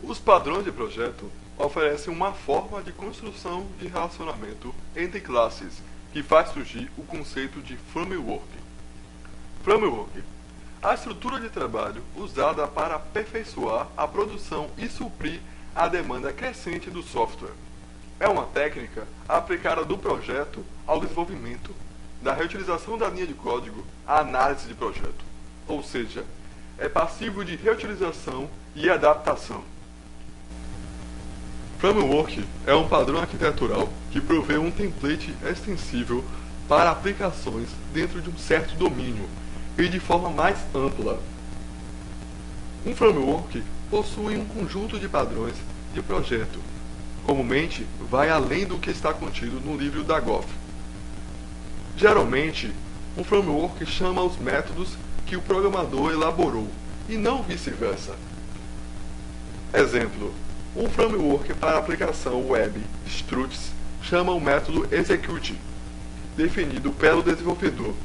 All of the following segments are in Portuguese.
Os padrões de projeto oferecem uma forma de construção de relacionamento entre classes que faz surgir o conceito de framework. Framework: a estrutura de trabalho usada para aperfeiçoar a produção e suprir a demanda crescente do software. É uma técnica aplicada do projeto ao desenvolvimento, da reutilização da linha de código à análise de projeto. Ou seja, é passivo de reutilização e adaptação. Framework é um padrão arquitetural que provê um template extensível para aplicações dentro de um certo domínio e de forma mais ampla. Um framework possui um conjunto de padrões de projeto. Comumente, vai além do que está contido no livro da Goff. Geralmente, um framework chama os métodos que o programador elaborou, e não vice-versa. Exemplo: um framework para aplicação web, Struts, chama o método execute, definido pelo desenvolvedor.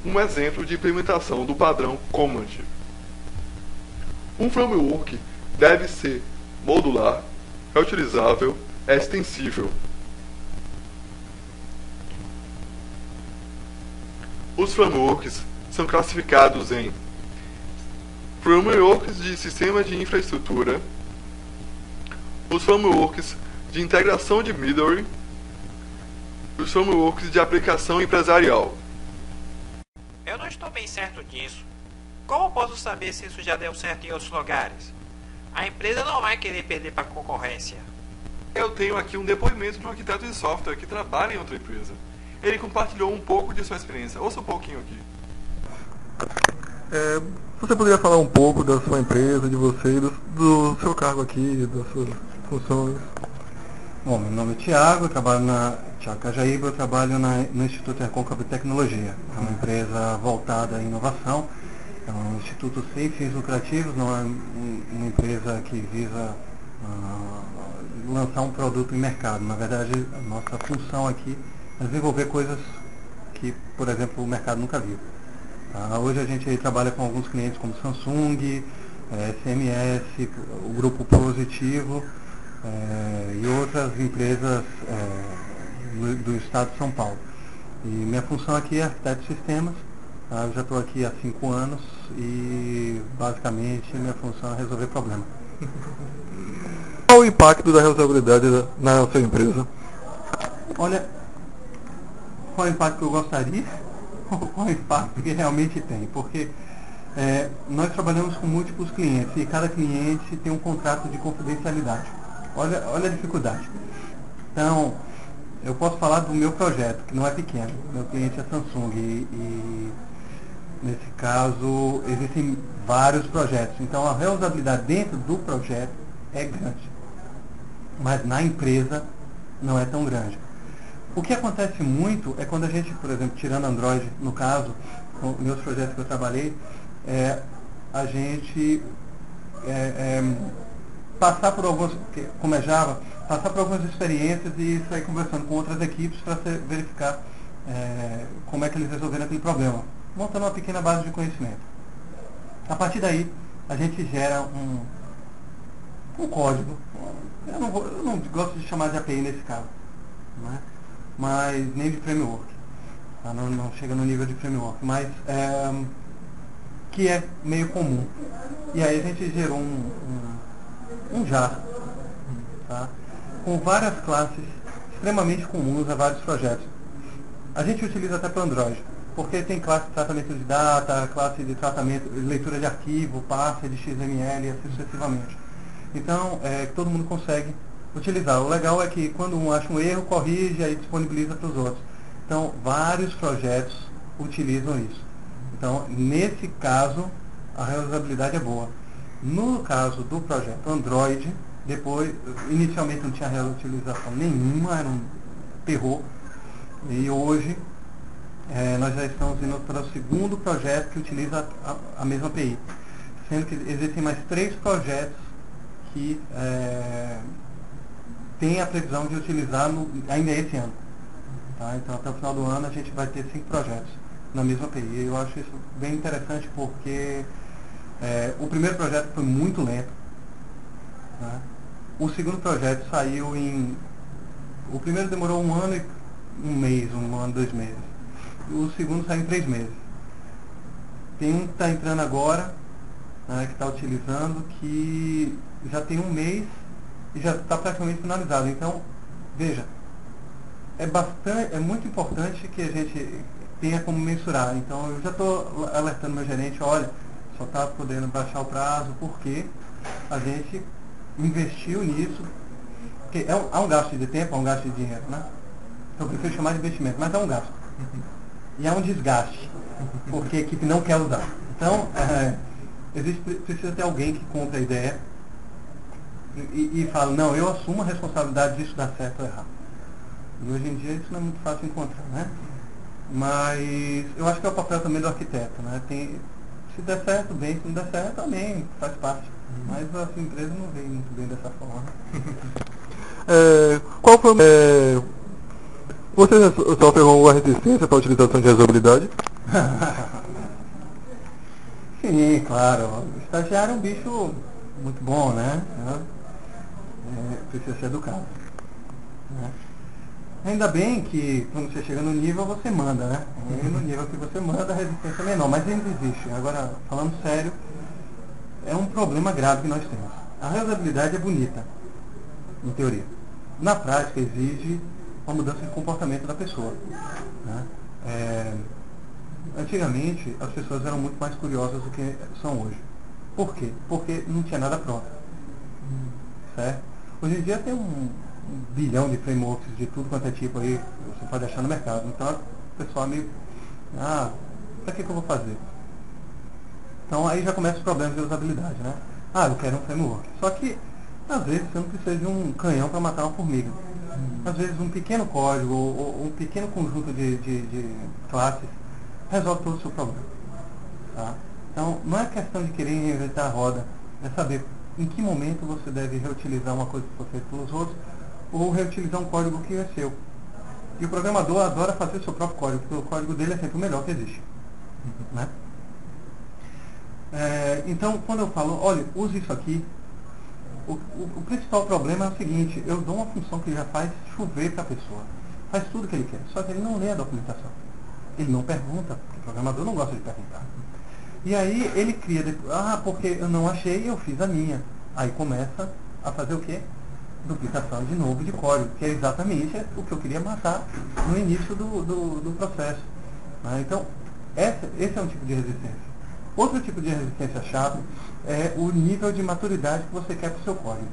Um exemplo de implementação do padrão command. Um framework deve ser modular, reutilizável, extensível. Os frameworks são classificados em frameworks de sistema de infraestrutura, os frameworks de integração de middleware, os frameworks de aplicação empresarial. Eu não estou bem certo disso. Como posso saber se isso já deu certo em outros lugares? A empresa não vai querer perder para a concorrência. Eu tenho aqui um depoimento de um arquiteto de software que trabalha em outra empresa. Ele compartilhou um pouco de sua experiência. Ouça um pouquinho aqui. Você poderia falar um pouco da sua empresa, de você, do seu cargo aqui, das suas funções? Bom, meu nome é Tiago, eu trabalho na Tiago Cajaíba, eu trabalho no Instituto Recôncavo de Tecnologia. É uma empresa voltada à inovação, é um instituto sem fins lucrativos, não é uma empresa que visa lançar um produto em mercado. Na verdade, a nossa função aqui é desenvolver coisas que, por exemplo, o mercado nunca viu. Hoje a gente trabalha com alguns clientes como Samsung, SMS, o Grupo Positivo e outras empresas do estado de São Paulo. E minha função aqui é arquiteto de sistemas. Eu já estou aqui há 5 anos e basicamente minha função é resolver problemas. Qual o impacto da reusabilidade na sua empresa? Olha, qual o impacto que eu gostaria? Qual o impacto que realmente tem? Porque nós trabalhamos com múltiplos clientes e cada cliente tem um contrato de confidencialidade. Olha a dificuldade. Então, eu posso falar do meu projeto, que não é pequeno. Meu cliente é Samsung e nesse caso existem vários projetos. Então, a reusabilidade dentro do projeto é grande, mas na empresa não é tão grande. O que acontece muito é quando a gente, por exemplo, tirando Android, no caso, com meus projetos que eu trabalhei, a gente passar por alguns, como é Java, passar por algumas experiências e sair conversando com outras equipes para verificar como é que eles resolveram aquele problema, montando uma pequena base de conhecimento. A partir daí, a gente gera um código. Eu não gosto de chamar de API nesse caso, né? Mas nem de framework. Não chega no nível de framework, mas que é meio comum. E aí a gente gerou um jar, tá? Com várias classes extremamente comuns a vários projetos. A gente utiliza até para Android, porque tem classe de tratamento de data, classe de tratamento, leitura de arquivo, passe de XML e assim sucessivamente. Então, todo mundo consegue utilizar. O legal é que quando um acha um erro, corrige e aí disponibiliza para os outros. Então, vários projetos utilizam isso. Então, nesse caso, a reusabilidade é boa. No caso do projeto Android, depois, inicialmente não tinha reutilização nenhuma, era um terror. E hoje, nós já estamos indo para o segundo projeto que utiliza a mesma API. Sendo que existem mais 3 projetos que tem a previsão de utilizar ainda esse ano. Tá? Então, até o final do ano, a gente vai ter 5 projetos na mesma API. Eu acho isso bem interessante porque O primeiro projeto foi muito lento, né? O segundo projeto saiu em... O primeiro demorou 1 ano e 1 mês, 1 ano, 2 meses. O segundo saiu em 3 meses. Tem um que está entrando agora, né, que está utilizando, que já tem 1 mês e já está praticamente finalizado. Então, veja, é muito importante que a gente tenha como mensurar. Então, eu já estou alertando meu gerente, olha, só está podendo baixar o prazo porque a gente investiu nisso. Porque há um gasto de tempo, há um gasto de dinheiro, né? Então, eu prefiro chamar de investimento, mas é um gasto. E é um desgaste, porque a equipe não quer usar. Então, precisa ter alguém que compre a ideia e fala, não, eu assumo a responsabilidade disso dar certo ou errado. E hoje em dia isso não é muito fácil de encontrar, né? Mas eu acho que é o papel também do arquiteto, né? Se der certo, bem, se não der certo, também faz parte. Mas a sua empresa não veio muito bem dessa forma. Qual foi... Você sofre alguma resistência para a utilização de resolvibilidade? Sim, claro. O estagiário é um bicho muito bom, né? Precisa ser educado, né? Ainda bem que quando você chega no nível, você manda, né? E no nível que você manda, a resistência é menor, mas ainda existe. Agora, falando sério, é um problema grave que nós temos. A reusabilidade é bonita, em teoria. Na prática, exige uma mudança de comportamento da pessoa, né? Antigamente, as pessoas eram muito mais curiosas do que são hoje. Por quê? Porque não tinha nada pronto. Certo? Hoje em dia tem um bilhão de frameworks de tudo quanto é tipo aí, você pode achar no mercado. Então, o pessoal meio... pra que eu vou fazer? Então, aí já começa os problemas de usabilidade, né? Eu quero um framework. Só que, às vezes, você não precisa de um canhão para matar uma formiga. Às vezes, um pequeno código ou um pequeno conjunto de classes resolve todo o seu problema. Tá? Então, não é questão de querer reinventar a roda, é saber em que momento você deve reutilizar uma coisa que foi feita pelos outros ou reutilizar um código que é seu. E o programador adora fazer o seu próprio código, porque o código dele é sempre o melhor que existe. Né? Então, quando eu falo, olha, use isso aqui, o principal problema é o seguinte, eu dou uma função que já faz chover para a pessoa, faz tudo que ele quer, só que ele não lê a documentação. Ele não pergunta, porque o programador não gosta de perguntar. E aí ele cria, porque eu não achei, eu fiz a minha. Aí começa a fazer o quê? Duplicação de novo de código, que é exatamente o que eu queria matar no início do processo. Então, esse é um tipo de resistência. Outro tipo de resistência chato é o nível de maturidade que você quer para o seu código.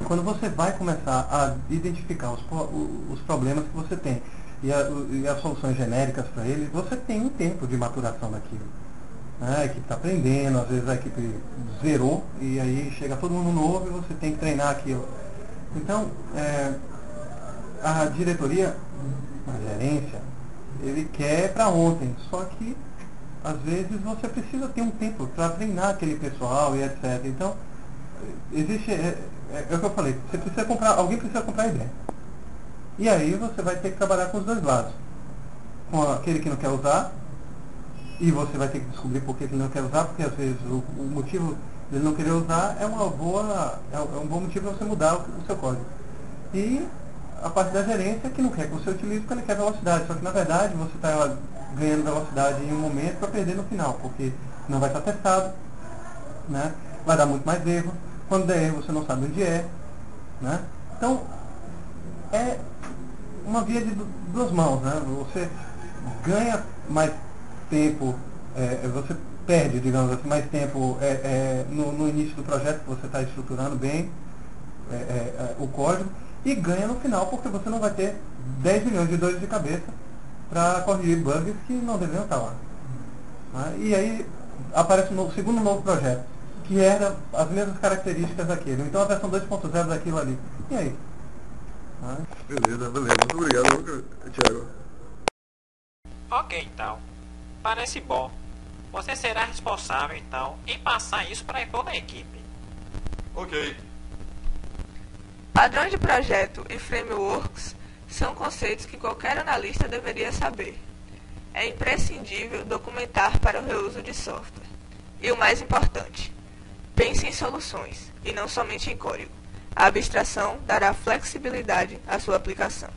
Quando você vai começar a identificar os problemas que você tem e as soluções genéricas para eles, você tem um tempo de maturação daquilo. A equipe está aprendendo, às vezes a equipe zerou e aí chega todo mundo novo e você tem que treinar aquilo. Então, a diretoria, a gerência, ele quer para ontem, só que às vezes você precisa ter um tempo para treinar aquele pessoal e etc. Então, existe, é o que eu falei, alguém precisa comprar a ideia. E aí você vai ter que trabalhar com os dois lados. Com aquele que não quer usar, e você vai ter que descobrir por que ele não quer usar, porque às vezes o motivo dele não querer usar é um bom motivo para você mudar o seu código. E a parte da gerência que não quer que você utilize porque ele quer velocidade, só que na verdade você está ganhando velocidade em um momento para perder no final, porque não vai estar testado, né? Vai dar muito mais erro, quando der erro você não sabe onde é, né? Então, é uma via de duas mãos, né? Você ganha mais tempo, você perde, digamos assim, mais tempo no início do projeto, que você está estruturando bem o código, e ganha no final, porque você não vai ter 10 milhões de dores de cabeça para corrigir bugs que não deveriam estar lá. E aí aparece um segundo novo projeto, que era as mesmas características daquele. Então a versão 2.0 daquilo ali. E aí? Beleza. Muito obrigado, Thiago. Ok, então. Parece bom. Você será responsável, então, em passar isso para toda a equipe. Ok. Padrões de projeto e frameworks são conceitos que qualquer analista deveria saber. É imprescindível documentar para o reuso de software. E o mais importante, pense em soluções e não somente em código. A abstração dará flexibilidade à sua aplicação.